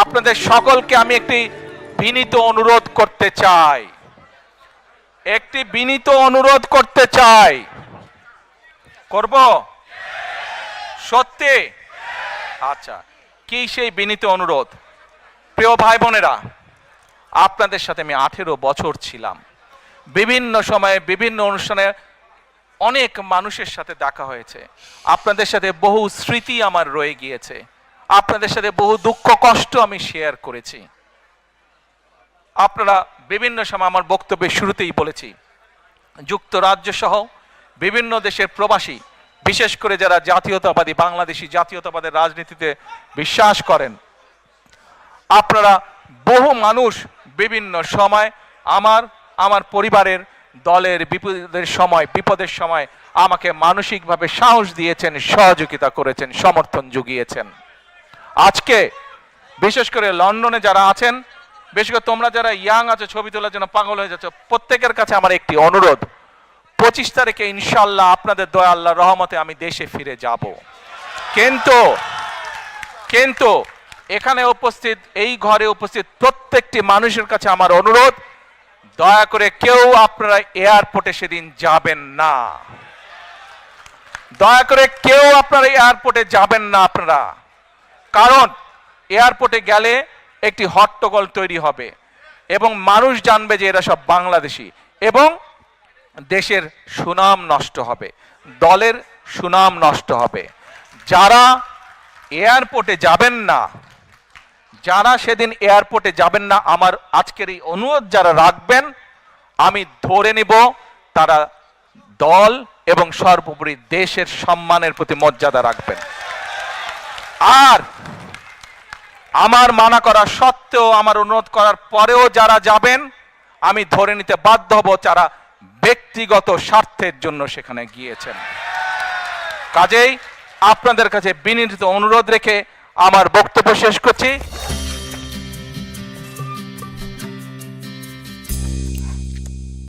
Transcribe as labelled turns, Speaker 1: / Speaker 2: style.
Speaker 1: আপনাদের সকলকে আমি একটি বিনীত অনুরোধ করতে চাই, করব সত্যি? আচ্ছা, কি সেই বিনীত অনুরোধ? প্রিয় ভাই বোনেরা, আপনাদের সাথে আমি 18 বছর ছিলাম। বিভিন্ন সময়ে বিভিন্ন অনুষ্ঠানে অনেক মানুষের সাথে দেখা হয়েছে। আপনাদের সাথে বহু স্মৃতি আমার রয়ে গিয়েছে। আপনাদের সাথে বহু দুঃখ কষ্ট আমি শেয়ার করেছি। আপনারা বিভিন্ন সময়, আমার বক্তব্যের শুরুতেই বলেছি, যুক্তরাজ্য সহ বিভিন্ন দেশের প্রবাসী, বিশেষ করে যারা জাতীয়তাবাদী, বাংলাদেশি জাতীয়তাবাদের রাজনীতিতে বিশ্বাস করেন, আপনারা বহু মানুষ বিভিন্ন সময় আমার পরিবারের, দলের বিপদের সময় আমাকে মানসিকভাবে সাহস দিয়েছেন, সহযোগিতা করেছেন, সমর্থন জুগিয়েছেন। আজকে বিশেষ করে লন্ডনে যারা আছেন, বিশেষ করে তোমরা যারা ইয়াং আছো, ছবি তোলার জন্য পাগল হয়ে যাচ্ছ, প্রত্যেকের কাছে আমার একটি অনুরোধ, 25 তারিখে ইনশাআল্লাহ আপনাদের দয়া, আল্লাহর রহমতে আমি দেশে ফিরে যাব। কিন্তু এখানে উপস্থিত, এই ঘরে উপস্থিত প্রত্যেকটি মানুষের কাছে আমার অনুরোধ, দয়া করে কেউ আপনারা এয়ারপোর্টে সেদিন যাবেন না। দয়া করে কেউ আপনারা এয়ারপোর্টে যাবেন না আপনারা। কারণ এয়ারপোর্টে গেলে একটি হট্টগোল তৈরি হবে এবং মানুষ জানবে যে এরা সব বাংলাদেশি, এবং দেশের সুনাম নষ্ট হবে, দলের সুনাম নষ্ট হবে। যারা এয়ারপোর্টে যাবেন না, যারা সেদিন এয়ারপোর্টে যাবেন না, আমার আজকের এই অনুরোধ যারা রাখবেন, আমি ধরে নিব তারা দল এবং সর্বোপরি দেশের সম্মানের প্রতি মর্যাদা রাখবেন। আর আমার মানা করা সত্ত্বেও, আমার অনুরোধ করার পরেও যারা যাবেন, আমি ধরে নিতে বাধ্য হব যারা ব্যক্তিগত স্বার্থের জন্য সেখানে গিয়েছেন। কাজেই আপনাদের কাছে বিনীত অনুরোধ রেখে আমার বক্তব্য শেষ করছি।